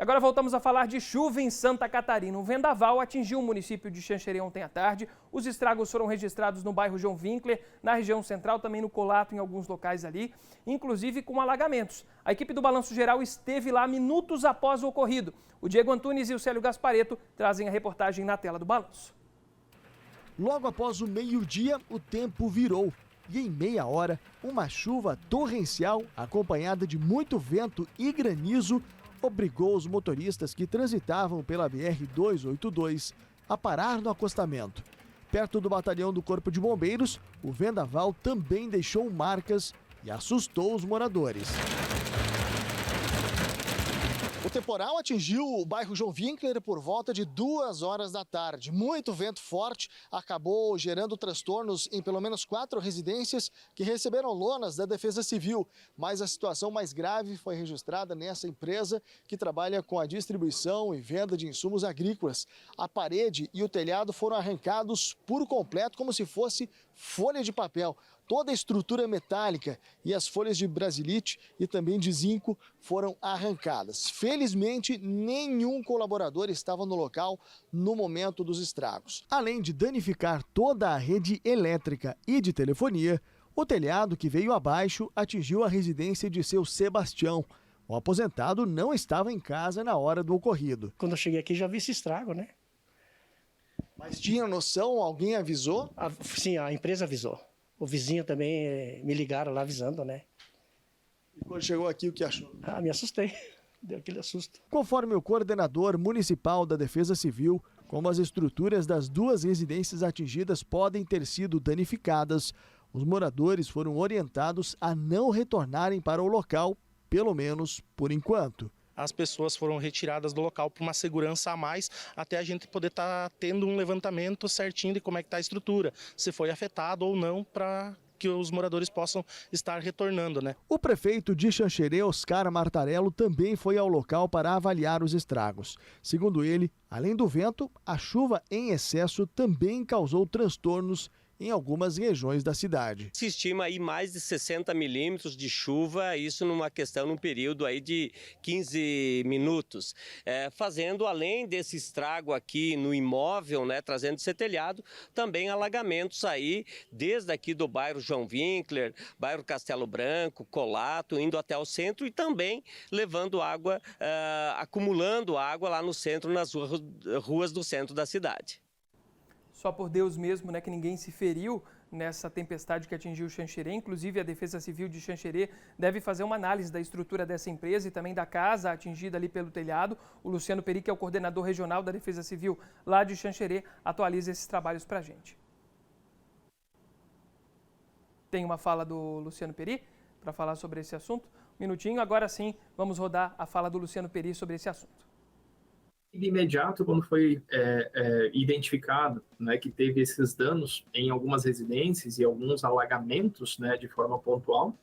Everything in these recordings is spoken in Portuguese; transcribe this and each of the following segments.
Agora voltamos a falar de chuva em Santa Catarina. Um vendaval atingiu o município de Xanxerê ontem à tarde. Os estragos foram registrados no bairro João Winkler, na região central, também no Colato, em alguns locais ali, inclusive com alagamentos. A equipe do Balanço Geral esteve lá minutos após o ocorrido. O Diego Antunes e o Célio Gaspareto trazem a reportagem na tela do Balanço. Logo após o meio-dia, o tempo virou. E em meia hora, uma chuva torrencial, acompanhada de muito vento e granizo, obrigou os motoristas que transitavam pela BR-282 a parar no acostamento. Perto do batalhão do Corpo de Bombeiros, o vendaval também deixou marcas e assustou os moradores. O temporal atingiu o bairro João Winkler por volta de 2 horas da tarde. Muito vento forte acabou gerando transtornos em pelo menos 4 residências que receberam lonas da Defesa Civil. Mas a situação mais grave foi registrada nessa empresa que trabalha com a distribuição e venda de insumos agrícolas. A parede e o telhado foram arrancados por completo, como se fosse folha de papel. Toda a estrutura metálica e as folhas de brasilite e também de zinco foram arrancadas. Felizmente, nenhum colaborador estava no local no momento dos estragos. Além de danificar toda a rede elétrica e de telefonia, o telhado que veio abaixo atingiu a residência de seu Sebastião. O aposentado não estava em casa na hora do ocorrido. Quando eu cheguei aqui já vi esse estrago, né? Mas tinha noção? Alguém avisou? Sim, a empresa avisou. O vizinho também me ligaram lá avisando, né? E quando chegou aqui, o que achou? Me assustei. Deu aquele assusto. Conforme o coordenador municipal da Defesa Civil, como as estruturas das 2 residências atingidas podem ter sido danificadas, os moradores foram orientados a não retornarem para o local, pelo menos por enquanto. As pessoas foram retiradas do local por uma segurança a mais, até a gente poder estar tendo um levantamento certinho de como é que está a estrutura, se foi afetado ou não, para que os moradores possam estar retornando, né? O prefeito de Xanxerê, Oscar Martarello, também foi ao local para avaliar os estragos. Segundo ele, além do vento, a chuva em excesso também causou transtornos em algumas regiões da cidade. Se estima aí mais de 60 milímetros de chuva, isso num período aí de 15 minutos, fazendo além desse estrago aqui no imóvel, né, trazendo esse telhado, também alagamentos aí, desde aqui do bairro João Winkler, bairro Castelo Branco, Colato, indo até o centro e também levando água, acumulando água lá no centro, nas ruas do centro da cidade. Só por Deus mesmo, né, que ninguém se feriu nessa tempestade que atingiu Xanxerê. Inclusive, a Defesa Civil de Xanxerê deve fazer uma análise da estrutura dessa empresa e também da casa atingida ali pelo telhado. O Luciano Peri, que é o coordenador regional da Defesa Civil lá de Xanxerê, atualiza esses trabalhos para a gente. Tem uma fala do Luciano Peri para falar sobre esse assunto? Um minutinho, agora sim, vamos rodar a fala do Luciano Peri sobre esse assunto. De imediato, quando foi identificado, né, que teve esses danos em algumas residências e alguns alagamentos, né, de forma pontual,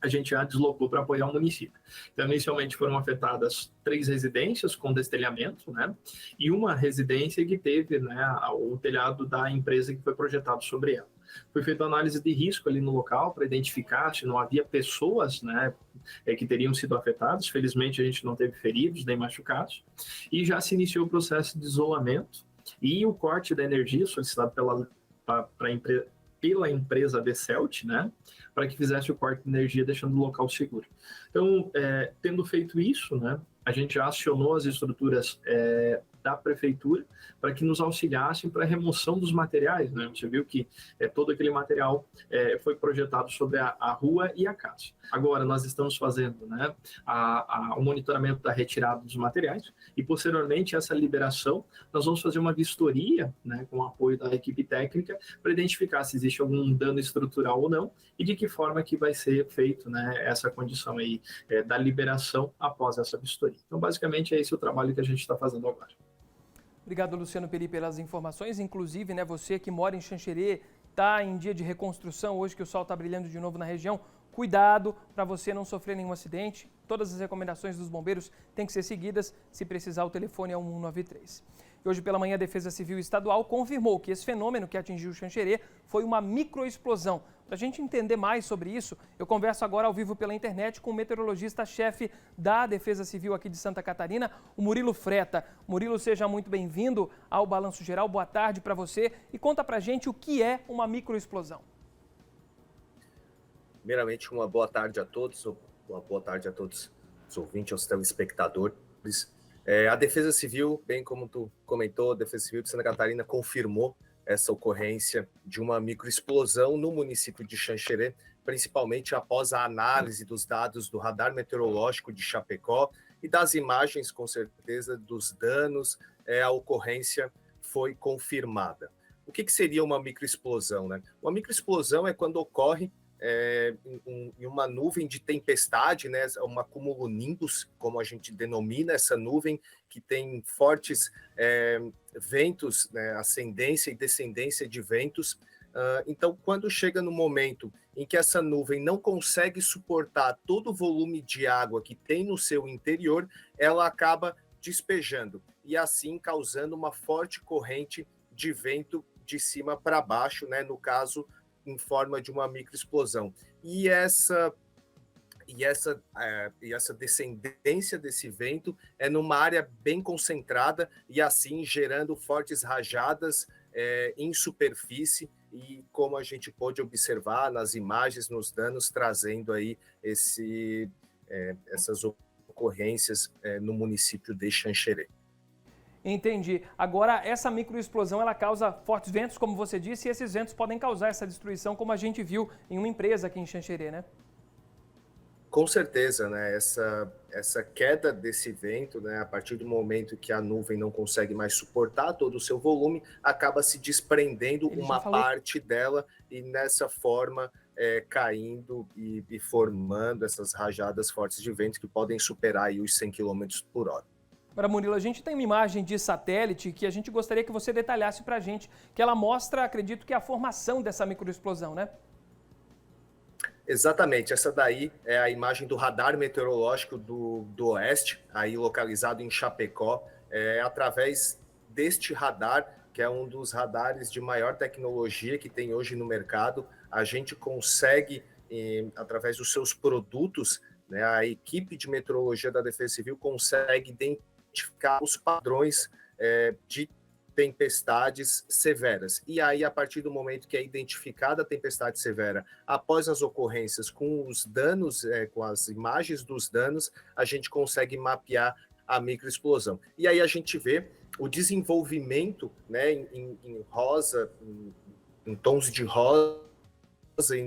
a gente já deslocou para apoiar o município. Então, inicialmente foram afetadas 3 residências com destelhamento, né, e uma residência que teve, né, o telhado da empresa que foi projetado sobre ela. Foi feita a análise de risco ali no local para identificar se não havia pessoas, né, que teriam sido afetadas. Felizmente, a gente não teve feridos nem machucados. E já se iniciou o processo de isolamento e o corte da energia solicitado pela empresa Decelt, né, para que fizesse o corte de energia, deixando o local seguro. Então, tendo feito isso, né, a gente já acionou as estruturas da prefeitura para que nos auxiliassem para a remoção dos materiais, né? Você viu que todo aquele material foi projetado sobre a rua e a casa. Agora nós estamos fazendo, né, o monitoramento da retirada dos materiais e posteriormente essa liberação nós vamos fazer uma vistoria, né, com o apoio da equipe técnica para identificar se existe algum dano estrutural ou não e de que forma que vai ser feito, né, essa condição aí da liberação após essa vistoria. Então basicamente é esse o trabalho que a gente está fazendo agora. Obrigado, Luciano Peri, pelas informações. Inclusive, né, você que mora em Xanxerê, está em dia de reconstrução, hoje que o sol está brilhando de novo na região, cuidado para você não sofrer nenhum acidente. Todas as recomendações dos bombeiros têm que ser seguidas. Se precisar, o telefone é 1193. E hoje pela manhã a Defesa Civil Estadual confirmou que esse fenômeno que atingiu Xanxerê foi uma microexplosão. Para a gente entender mais sobre isso, eu converso agora ao vivo pela internet com o meteorologista-chefe da Defesa Civil aqui de Santa Catarina, o Murilo Freta. Murilo, seja muito bem-vindo ao Balanço Geral. Boa tarde para você e conta para a gente o que é uma microexplosão. Primeiramente, uma boa tarde a todos, uma boa tarde a todos os ouvintes, aos telespectadores. A Defesa Civil, bem como tu comentou, a Defesa Civil de Santa Catarina confirmou essa ocorrência de uma microexplosão no município de Xanxerê, principalmente após a análise dos dados do radar meteorológico de Chapecó e das imagens, com certeza, dos danos, a ocorrência foi confirmada. O que seria uma microexplosão, né? Uma microexplosão é quando ocorre em uma nuvem de tempestade, né, uma cumulonimbus, como a gente denomina essa nuvem, que tem fortes ventos, né, ascendência e descendência de ventos. Então, quando chega no momento em que essa nuvem não consegue suportar todo o volume de água que tem no seu interior, ela acaba despejando e assim causando uma forte corrente de vento de cima para baixo, né, no caso, em forma de uma microexplosão. E essa descendência desse vento é numa área bem concentrada e assim gerando fortes rajadas em superfície e como a gente pôde observar nas imagens, nos danos, trazendo aí essas ocorrências no município de Xanxerê. Entendi. Agora, essa microexplosão, ela causa fortes ventos, como você disse, e esses ventos podem causar essa destruição, como a gente viu em uma empresa aqui em Xanxerê, né? Com certeza, né? Essa queda desse vento, né? A partir do momento que a nuvem não consegue mais suportar todo o seu volume, acaba se desprendendo uma parte dela e nessa forma caindo e formando essas rajadas fortes de vento que podem superar aí os 100 km por hora. Agora, Murilo, a gente tem uma imagem de satélite que a gente gostaria que você detalhasse para a gente, que ela mostra, acredito que a formação dessa microexplosão, né? Exatamente, essa daí é a imagem do radar meteorológico do Oeste, aí localizado em Chapecó. Através deste radar, que é um dos radares de maior tecnologia que tem hoje no mercado, a gente consegue, através dos seus produtos, né, a equipe de meteorologia da Defesa Civil consegue identificar os padrões de tempestades severas. E aí, a partir do momento que é identificada a tempestade severa, após as ocorrências, com os danos, com as imagens dos danos, a gente consegue mapear a microexplosão. E aí a gente vê o desenvolvimento, né, em rosa, em tons de rosa, em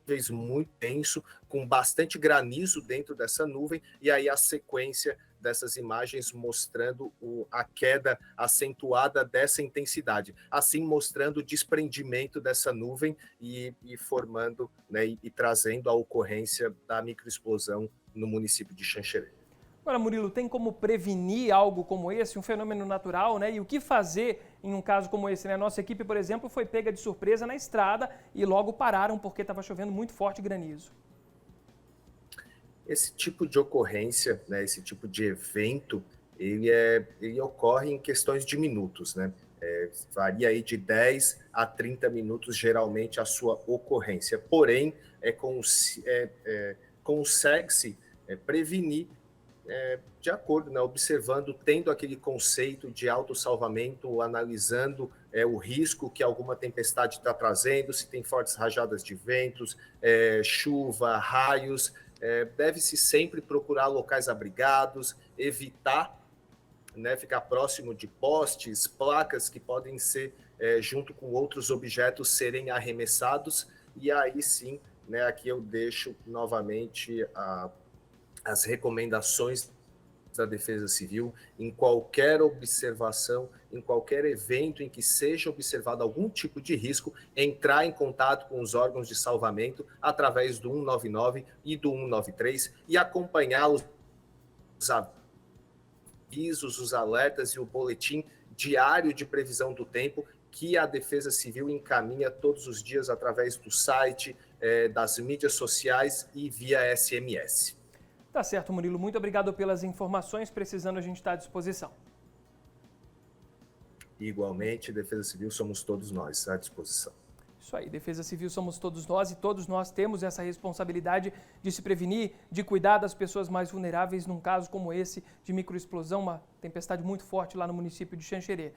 níveis muito denso, com bastante granizo dentro dessa nuvem, e aí a sequência dessas imagens mostrando a queda acentuada dessa intensidade, assim mostrando o desprendimento dessa nuvem e formando, né, e trazendo a ocorrência da microexplosão no município de Xanxerê. Agora, Murilo, tem como prevenir algo como esse, um fenômeno natural, né? E o que fazer em um caso como esse, né? Nossa equipe, por exemplo, foi pega de surpresa na estrada e logo pararam porque estava chovendo muito forte granizo. Esse tipo de ocorrência, né, esse tipo de evento, ele ocorre em questões de minutos, né? Varia aí de 10 a 30 minutos, geralmente, a sua ocorrência. Porém, consegue-se prevenir de acordo, né, observando, tendo aquele conceito de autossalvamento, analisando o risco que alguma tempestade está trazendo, se tem fortes rajadas de ventos, chuva, raios. Deve-se sempre procurar locais abrigados, evitar, né, ficar próximo de postes, placas que podem ser, junto com outros objetos, serem arremessados. E aí sim, né, aqui eu deixo novamente as recomendações da Defesa Civil em qualquer observação, em qualquer evento em que seja observado algum tipo de risco, entrar em contato com os órgãos de salvamento através do 199 e do 193 e acompanhar os avisos, os alertas e o boletim diário de previsão do tempo que a Defesa Civil encaminha todos os dias através do site, das mídias sociais e via SMS. Tá certo, Murilo. Muito obrigado pelas informações. Precisando, a gente está à disposição. E, igualmente, Defesa Civil somos todos nós à disposição. Isso aí, Defesa Civil somos todos nós e todos nós temos essa responsabilidade de se prevenir, de cuidar das pessoas mais vulneráveis num caso como esse de microexplosão, uma tempestade muito forte lá no município de Xanxerê.